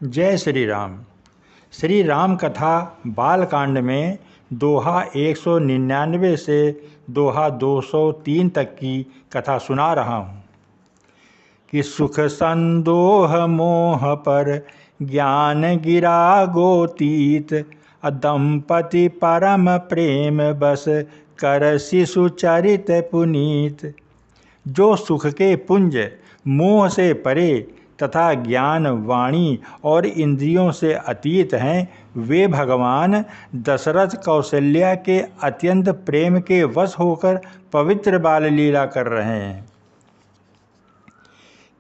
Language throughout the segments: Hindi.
जय श्री राम। श्री राम कथा बालकांड में दोहा 199 से दोहा 203 तक की कथा सुना रहा हूँ कि सुख संदोह मोह पर ज्ञान गिरा गोतीत, दंपति परम प्रेम बस कर शिशु चरित पुनीत। जो सुख के पुंज मोह से परे तथा ज्ञान वाणी और इंद्रियों से अतीत हैं, वे भगवान दशरथ कौशल्या के अत्यंत प्रेम के वश होकर पवित्र बाल लीला कर रहे हैं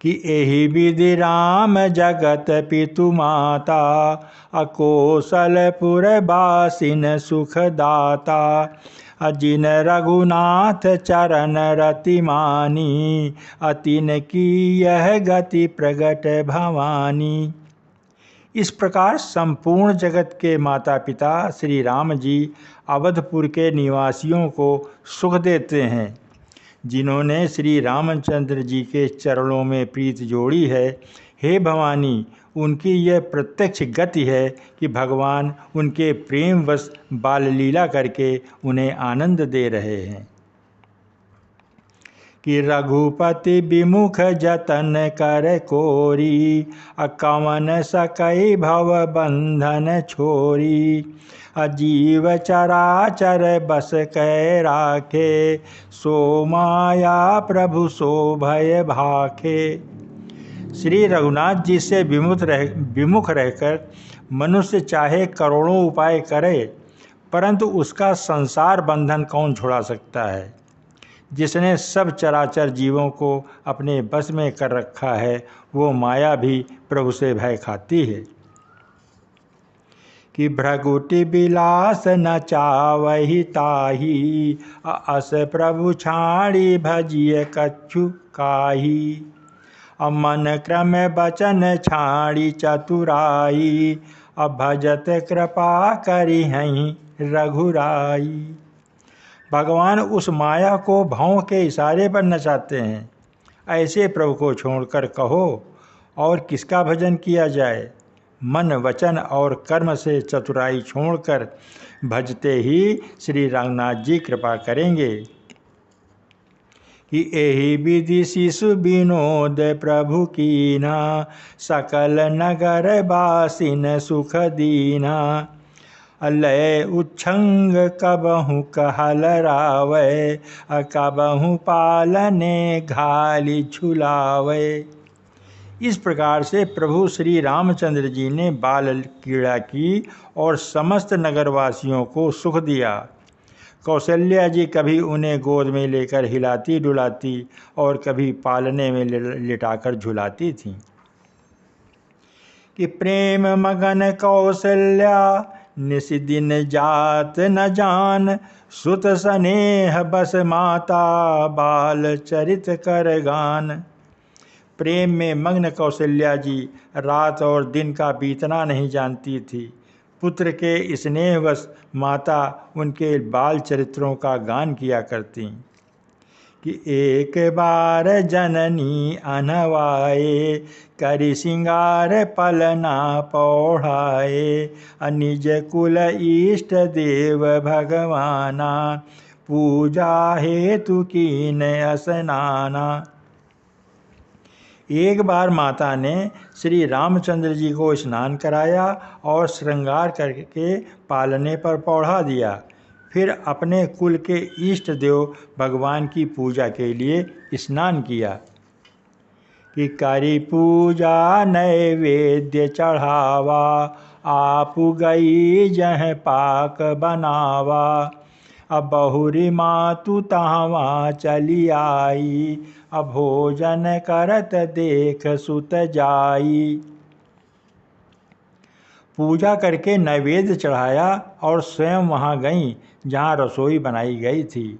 कि एहि विधि राम जगत पितु माता, अकोसलपुर बासिन सुखदाता। जिन रघुनाथ चरण रति मानी, अतिन की यह गति प्रगट भवानी। इस प्रकार संपूर्ण जगत के माता पिता श्री राम जी अवधपुर के निवासियों को सुख देते हैं। जिन्होंने श्री रामचंद्र जी के चरणों में प्रीत जोड़ी है, हे भवानी, उनकी यह प्रत्यक्ष गति है कि भगवान उनके प्रेमवश बाल लीला करके उन्हें आनंद दे रहे हैं कि रघुपति विमुख जतन कर कोरी, कवन सकई भव बंधन छोरी। अजीव चराचर बस कै राखे, सो माया प्रभु सो भय भाखे। श्री रघुनाथ जी से विमुख रहकर मनुष्य चाहे करोड़ों उपाय करे, परंतु उसका संसार बंधन कौन छुड़ा सकता है। जिसने सब चराचर जीवों को अपने बस में कर रखा है, वो माया भी प्रभु से भय खाती है कि भ्रगुटि विलास न चावहि ताही, अस प्रभु छाड़ी भजिय कछु काही। मन क्रम बचन छाड़ी चतुराई, भजत कृपा करी हहीं रघुराई। भगवान उस माया को भौं के इशारे पर नचाते हैं। ऐसे प्रभु को छोड़कर कहो और किसका भजन किया जाए। मन वचन और कर्म से चतुराई छोड़कर भजते ही श्री रघुनाथ जी कृपा करेंगे कि एहि विधि शिशु विनोद प्रभु कीना, सकल नगर बासिन सुख दीना। लय उच्छंग कबहु कहल रावै, कबहु पालने घाली झुलावै। इस प्रकार से प्रभु श्री रामचंद्र जी ने बाल क्रीड़ा की और समस्त नगरवासियों को सुख दिया। कौशल्या जी कभी उन्हें गोद में लेकर हिलाती डुलाती और कभी पालने में लिटाकर झुलाती थीं कि प्रेम मगन कौशल्या निस दिन जात न जान, सुत स्नेह बस माता बाल चरित कर गान। प्रेम में मग्न कौशल्या जी रात और दिन का बीतना नहीं जानती थी। पुत्र के स्नेहवश माता उनके बाल चरित्रों का गान किया करती कि एक बार जननी अनवाए, करि सिंगार पलना पौढ़ाए। निज कुल इष्ट देव भगवाना, पूजा हेतु कीन स्नाना। एक बार माता ने श्री रामचंद्र जी को स्नान कराया और श्रृंगार करके पालने पर पौढ़ा दिया। फिर अपने कुल के इष्ट देव भगवान की पूजा के लिए स्नान किया कि करी पूजा नैवेद्य चढ़ावा, आप गई जह पाक बनावा। अब बहुरी मातु तहाँ चली आई, भोजन करत देख सुत जाई। पूजा करके नैवेद्य चढ़ाया और स्वयं वहाँ गईं जहाँ रसोई बनाई गई थी।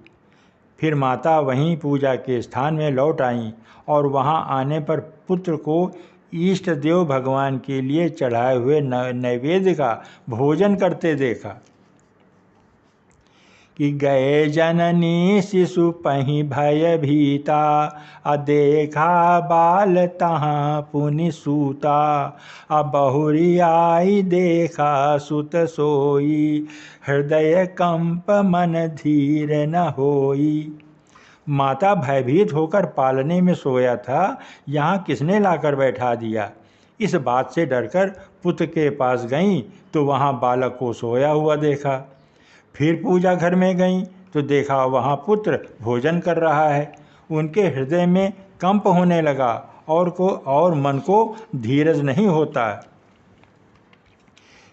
फिर माता वहीं पूजा के स्थान में लौट आईं और वहाँ आने पर पुत्र को इष्ट देव भगवान के लिए चढ़ाए हुए नैवेद्य का भोजन करते देखा कि गए जननी शिशु पही भय भीता, देखा बाल तहाँ पुनि सूता, बहुरी आई देखा सुत सोई, हृदय कंप मन धीर न होई। माता भयभीत होकर पालने में सोया था, यहाँ किसने लाकर बैठा दिया। इस बात से डरकर पुत्र के पास गईं तो वहाँ बालक को सोया हुआ देखा। फिर पूजा घर में गईं तो देखा वहाँ पुत्र भोजन कर रहा है। उनके हृदय में कंप होने लगा और मन को धीरज नहीं होता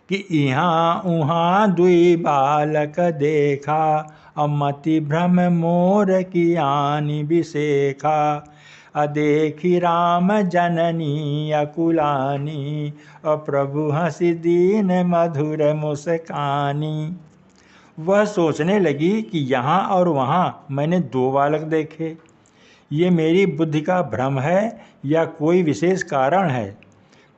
कि यहाँ उहाँ दुई बालक देखा, अमति भ्रम मोर की आनी विशेखा, देखी राम जननी अकुलानी, प्रभु हंसी दीन मधुर मुस्कानी। वह सोचने लगी कि यहाँ और वहाँ मैंने दो बालक देखे, ये मेरी बुद्धि का भ्रम है या कोई विशेष कारण है।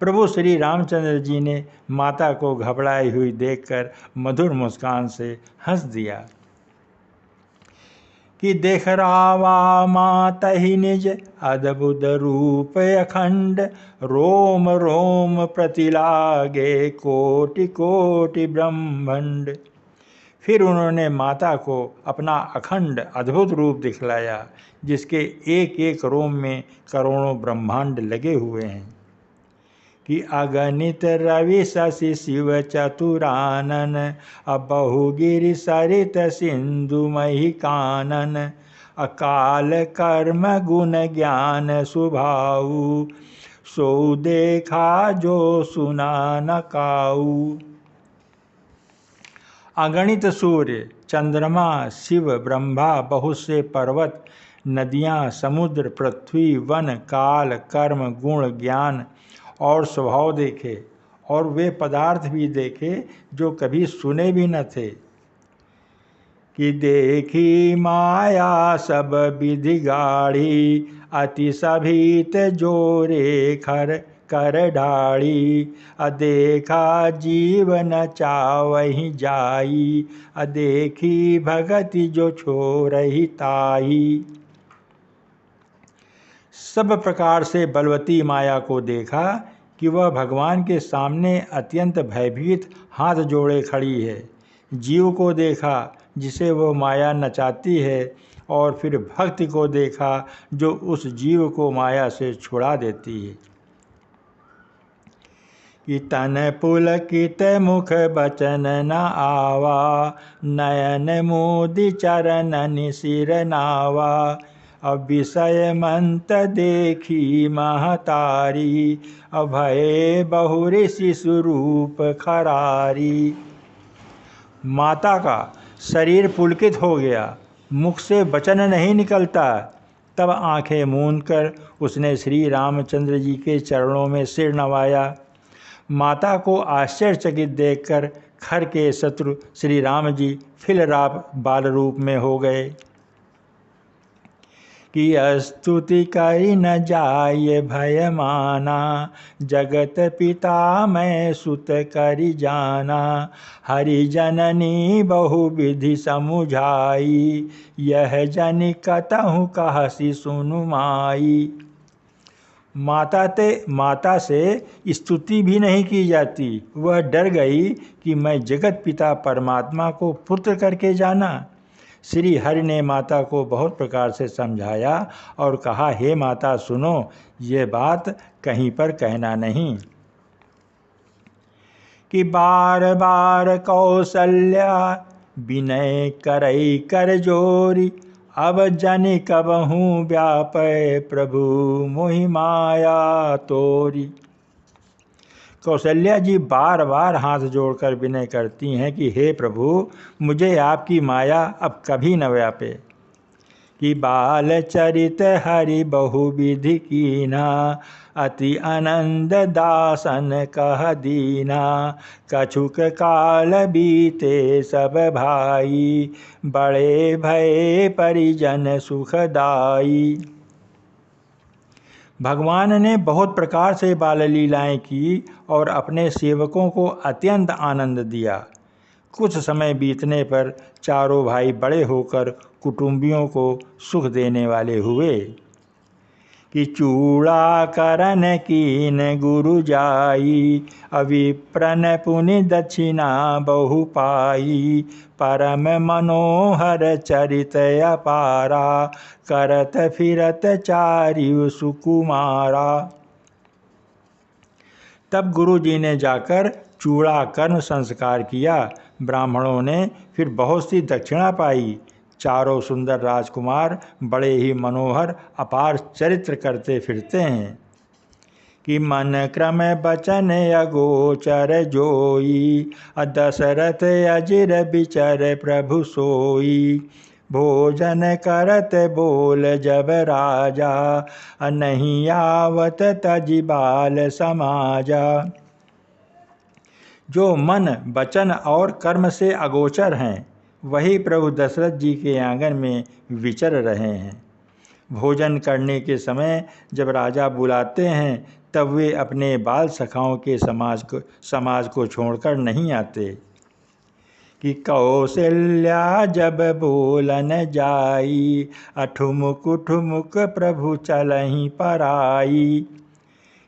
प्रभु श्री रामचंद्र जी ने माता को घबराई हुई देखकर मधुर मुस्कान से हंस दिया कि देख रावा माता ही निज अद्भुत रूप अखंड, रोम रोम प्रतिलागे कोटि कोटि ब्रह्मांड। फिर उन्होंने माता को अपना अखंड अद्भुत रूप दिखलाया, जिसके एक एक रोम में करोड़ों ब्रह्मांड लगे हुए हैं। कि अगणित रवि शशि शिव चतुरानन, बहुगिरि सरित सिंधु मही कानन, अकाल कर्म गुण ज्ञान सुभाऊ, सो देखा जो सुना न काऊ। अगणित सूर्य, चंद्रमा, शिव, ब्रह्मा, बहुत से पर्वत, नदियाँ, समुद्र, पृथ्वी, वन, काल, कर्म, गुण, ज्ञान और स्वभाव देखे, और वे पदार्थ भी देखे जो कभी सुने भी न थे। कि देखी माया सब विधि गाढ़ी, अति सभीत जोरे खर कर ढाड़ी, देखा जीवन चावही जाई, देखी भगति जो छोरही ताई। सब प्रकार से बलवती माया को देखा कि वह भगवान के सामने अत्यंत भयभीत हाथ जोड़े खड़ी है। जीव को देखा जिसे वह माया नचाती है, और फिर भक्ति को देखा जो उस जीव को माया से छुड़ा देती है। कि तन पुलकित मुख बचन न आवा, नयन मोदि चरणन सिर नावा, विषय मंत देखी महतारी, भय बहुरि शिशु रूप खरारी। माता का शरीर पुलकित हो गया, मुख से वचन नहीं निकलता। तब आंखें मूंद कर उसने श्री रामचंद्र जी के चरणों में सिर नवाया। माता को आश्चर्यचकित देखकर खर के शत्रु श्री राम जी फिलराप बाल रूप में हो गए। कि स्तुति करी न जाय भय माना, जगत पिता मैं सुत करी जाना, हरि जननी बहु विधि समुझाई, यह जनि कतहु कहसी सुनु माई। माता से स्तुति भी नहीं की जाती। वह डर गई कि मैं जगत पिता परमात्मा को पुत्र करके जाना। श्री हरि ने माता को बहुत प्रकार से समझाया और कहा, हे माता सुनो, ये बात कहीं पर कहना नहीं। कि बार बार कौशल्या विनय करई कर जोरी, अब जनि कबहूँ व्यापय प्रभु मोहि माया तोरी। कौशल्या जी बार बार हाथ जोड़कर विनय करती हैं कि हे प्रभु, मुझे आपकी माया अब कभी न व्यापे। कि बाल चरित हरि बहुविधि कीना, अति आनंद दासन कह दीना, कछुक काल बीते सब भाई, बड़े भय परिजन सुखदाई। भगवान ने बहुत प्रकार से बाल लीलाएं की और अपने सेवकों को अत्यंत आनंद दिया। कुछ समय बीतने पर चारों भाई बड़े होकर कुटुंबियों को सुख देने वाले हुए। कि चूड़ा करन कीन गुरु जाई, अविप्रन पुनि दक्षिणा बहु पाई। परम मनोहर चरित अपारा, करत फिरत चारिउ सुकुमारा। तब गुरु जी ने जाकर चूड़ा कर्म संस्कार किया। ब्राह्मणों ने फिर बहुत सी दक्षिणा पाई। चारों सुंदर राजकुमार बड़े ही मनोहर अपार चरित्र करते फिरते हैं। कि मन क्रम बचन अगोचर जोई, दशरथ अजिर बिचर प्रभु सोई। भोजन करत बोल जब राजा, नहीं आवत तजि बाल समाजा। जो मन वचन और कर्म से अगोचर हैं, वही प्रभु दशरथ जी के आंगन में विचर रहे हैं। भोजन करने के समय जब राजा बुलाते हैं, तब वे अपने बाल सखाओं के समाज को छोड़कर नहीं आते। कि कौशल्या जब बोलन जाई, अठुमुक ठुमुक प्रभु चलहि पराई।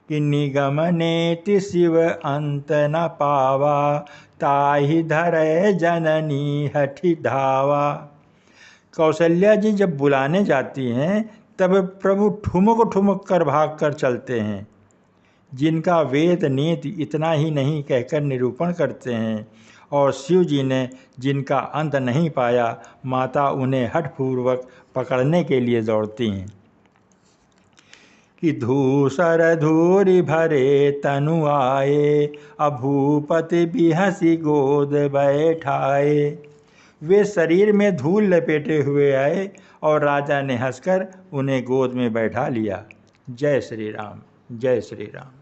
कि निगम नेति शिव अंत न पावा, ताहि धरे जननी हठि धावा। कौशल्या जी जब बुलाने जाती हैं, तब प्रभु ठुमक ठुमक कर भाग कर चलते हैं। जिनका वेद नीति इतना ही नहीं कहकर निरूपण करते हैं, और शिव जी ने जिनका अंत नहीं पाया, माता उन्हें हठपूर्वक पकड़ने के लिए दौड़ती हैं। कि धूसर धूरि भरे तनु आए, अभूपति बिहसी गोद बैठाए। वे शरीर में धूल लपेटे हुए आए और राजा ने हंसकर उन्हें गोद में बैठा लिया। जय श्री राम, जय श्री राम।